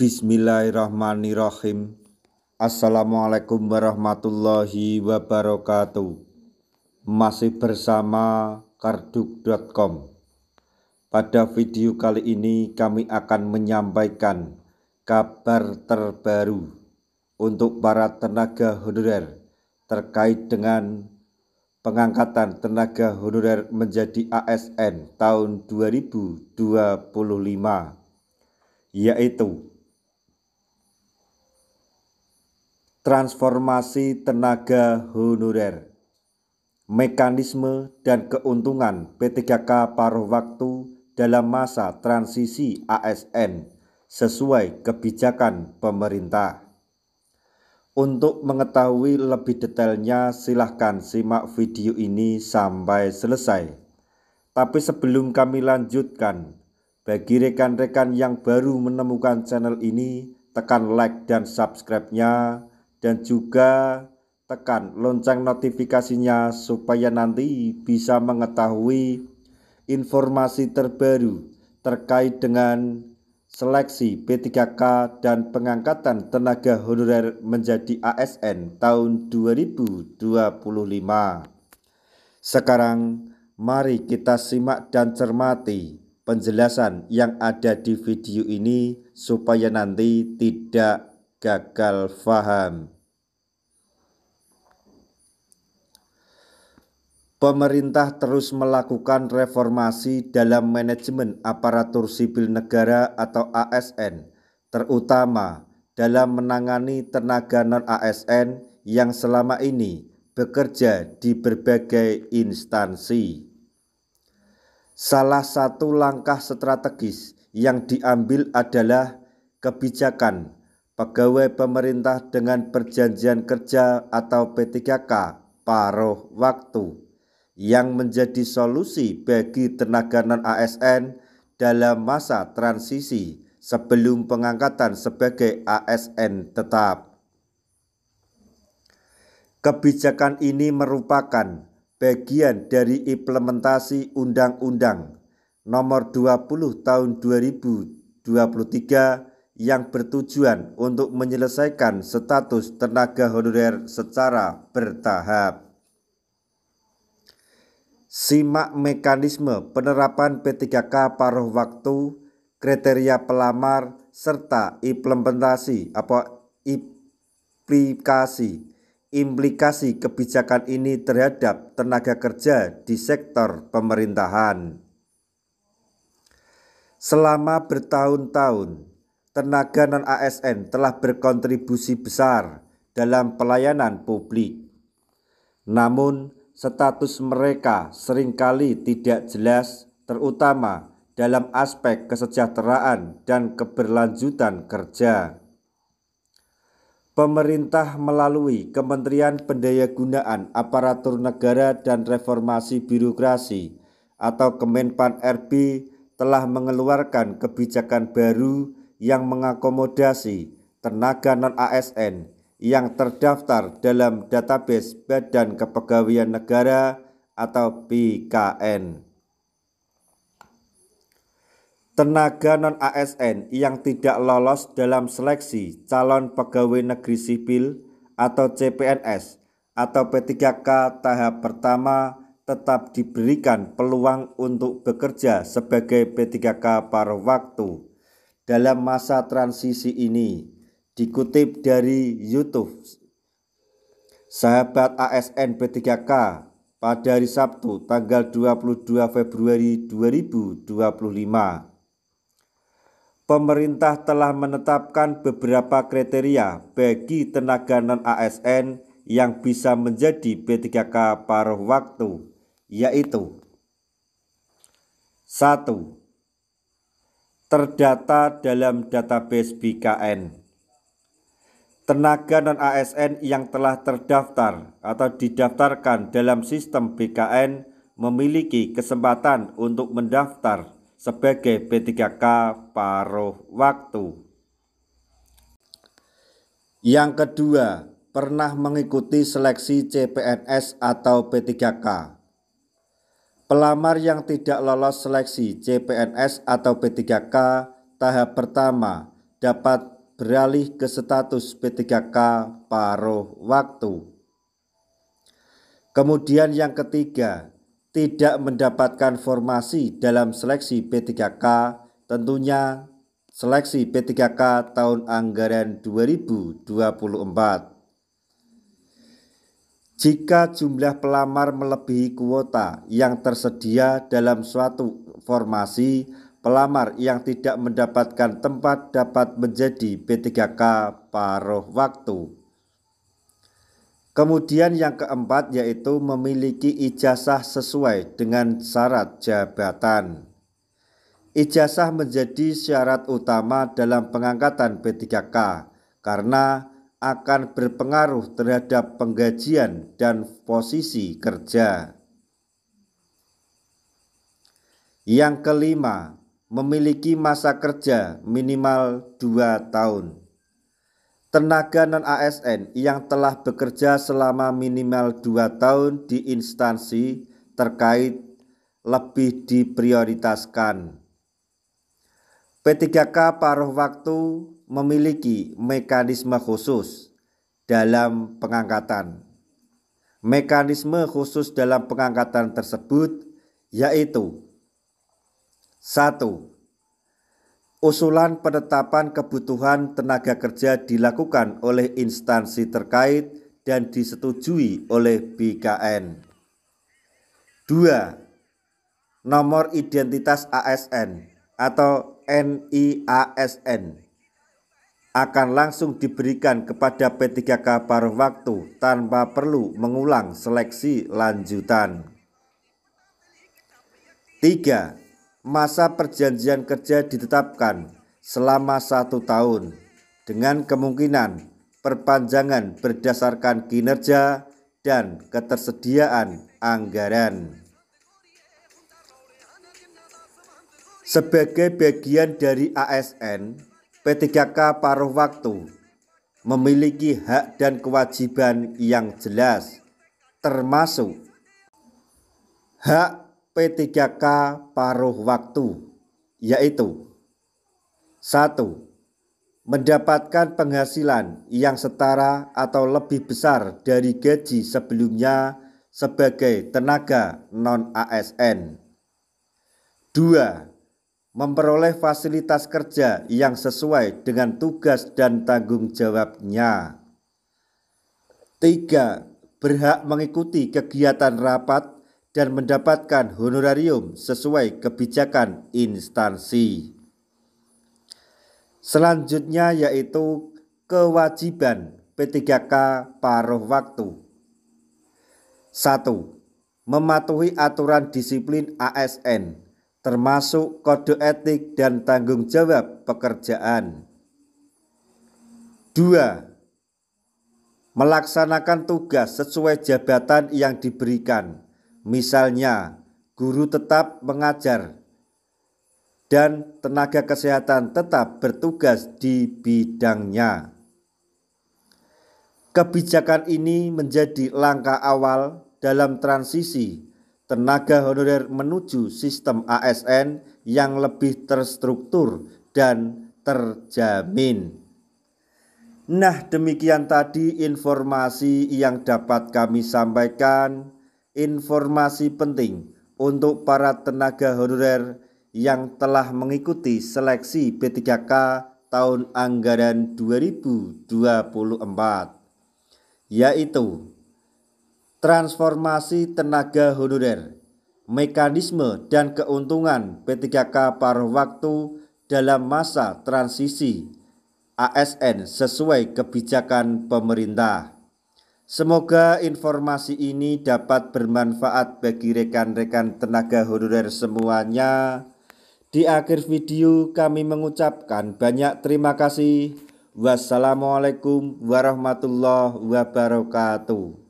Bismillahirrahmanirrahim. Assalamualaikum warahmatullahi wabarakatuh. Masih bersama karduk.com. Pada video kali ini kami akan menyampaikan kabar terbaru untuk para tenaga honorer terkait dengan pengangkatan tenaga honorer menjadi ASN tahun 2025, yaitu transformasi tenaga honorer, mekanisme dan keuntungan P3K paruh waktu dalam masa transisi ASN sesuai kebijakan pemerintah. Untuk mengetahui lebih detailnya silahkan simak video ini sampai selesai. Tapi sebelum kami lanjutkan, bagi rekan-rekan yang baru menemukan channel ini, tekan like dan subscribe-nya, dan juga tekan lonceng notifikasinya supaya nanti bisa mengetahui informasi terbaru terkait dengan seleksi P3K dan pengangkatan tenaga honorer menjadi ASN tahun 2025. Sekarang mari kita simak dan cermati penjelasan yang ada di video ini supaya nanti tidak gagal paham. Pemerintah terus melakukan reformasi dalam manajemen aparatur sipil negara atau ASN, terutama dalam menangani tenaga non-ASN yang selama ini bekerja di berbagai instansi. Salah satu langkah strategis yang diambil adalah kebijakan pegawai pemerintah dengan perjanjian kerja atau P3K paruh waktu yang menjadi solusi bagi tenaga non-ASN dalam masa transisi sebelum pengangkatan sebagai ASN tetap. Kebijakan ini merupakan bagian dari implementasi Undang-Undang Nomor 20 Tahun 2023 yang bertujuan untuk menyelesaikan status tenaga honorer secara bertahap. Simak mekanisme penerapan P3K paruh waktu, kriteria pelamar, serta implikasi kebijakan ini terhadap tenaga kerja di sektor pemerintahan. Selama bertahun-tahun, tenaga non-ASN telah berkontribusi besar dalam pelayanan publik. Namun, status mereka seringkali tidak jelas, terutama dalam aspek kesejahteraan dan keberlanjutan kerja. Pemerintah melalui Kementerian Pendayagunaan Aparatur Negara dan Reformasi Birokrasi atau Kemenpan-RB telah mengeluarkan kebijakan baru yang mengakomodasi tenaga non-ASN yang terdaftar dalam database Badan Kepegawaian Negara atau BKN. Tenaga non-ASN yang tidak lolos dalam seleksi calon pegawai negeri sipil atau CPNS atau P3K tahap pertama tetap diberikan peluang untuk bekerja sebagai P3K paruh waktu dalam masa transisi ini. Dikutip dari YouTube, Sahabat ASN P3K pada hari Sabtu tanggal 22 Februari 2025. Pemerintah telah menetapkan beberapa kriteria bagi tenaga non-ASN yang bisa menjadi P3K paruh waktu, yaitu 1. Terdata dalam database BKN. Tenaga non-ASN yang telah terdaftar atau didaftarkan dalam sistem BKN memiliki kesempatan untuk mendaftar sebagai P3K paruh waktu. Yang kedua, pernah mengikuti seleksi CPNS atau P3K. Pelamar yang tidak lolos seleksi CPNS atau P3K tahap pertama dapat beralih ke status P3K paruh waktu. Kemudian yang ketiga, tidak mendapatkan formasi dalam seleksi P3K, tentunya seleksi P3K tahun anggaran 2024. Jika jumlah pelamar melebihi kuota yang tersedia dalam suatu formasi, pelamar yang tidak mendapatkan tempat dapat menjadi P3K paruh waktu. Kemudian yang keempat yaitu memiliki ijazah sesuai dengan syarat jabatan. Ijazah menjadi syarat utama dalam pengangkatan P3K karena akan berpengaruh terhadap penggajian dan posisi kerja. Yang kelima, memiliki masa kerja minimal 2 tahun. Tenaga non-ASN yang telah bekerja selama minimal 2 tahun di instansi terkait lebih diprioritaskan. P3K paruh waktu memiliki mekanisme khusus dalam pengangkatan. Mekanisme khusus dalam pengangkatan tersebut yaitu 1. Usulan penetapan kebutuhan tenaga kerja dilakukan oleh instansi terkait dan disetujui oleh BKN. 2. Nomor identitas ASN atau NIASN akan langsung diberikan kepada P3K paruh waktu tanpa perlu mengulang seleksi lanjutan. 3. Masa perjanjian kerja ditetapkan selama 1 tahun dengan kemungkinan perpanjangan berdasarkan kinerja dan ketersediaan anggaran. Sebagai bagian dari ASN, P3K paruh waktu memiliki hak dan kewajiban yang jelas, termasuk hak P3K paruh waktu, yaitu 1. Mendapatkan penghasilan yang setara atau lebih besar dari gaji sebelumnya sebagai tenaga non-ASN. 2. Memperoleh fasilitas kerja yang sesuai dengan tugas dan tanggung jawabnya. 3. Berhak mengikuti kegiatan rapat dan mendapatkan honorarium sesuai kebijakan instansi. Selanjutnya yaitu kewajiban P3K paruh waktu. 1. Mematuhi aturan disiplin ASN termasuk kode etik dan tanggung jawab pekerjaan. 2. Melaksanakan tugas sesuai jabatan yang diberikan, misalnya guru tetap mengajar dan tenaga kesehatan tetap bertugas di bidangnya. Kebijakan ini menjadi langkah awal dalam transisi tenaga honorer menuju sistem ASN yang lebih terstruktur dan terjamin. Nah, demikian tadi informasi yang dapat kami sampaikan, informasi penting untuk para tenaga honorer yang telah mengikuti seleksi P3K tahun anggaran 2024, yaitu transformasi tenaga honorer, mekanisme dan keuntungan P3K paruh waktu dalam masa transisi ASN sesuai kebijakan pemerintah. Semoga informasi ini dapat bermanfaat bagi rekan-rekan tenaga honorer semuanya. Di akhir video kami mengucapkan banyak terima kasih. Wassalamualaikum warahmatullahi wabarakatuh.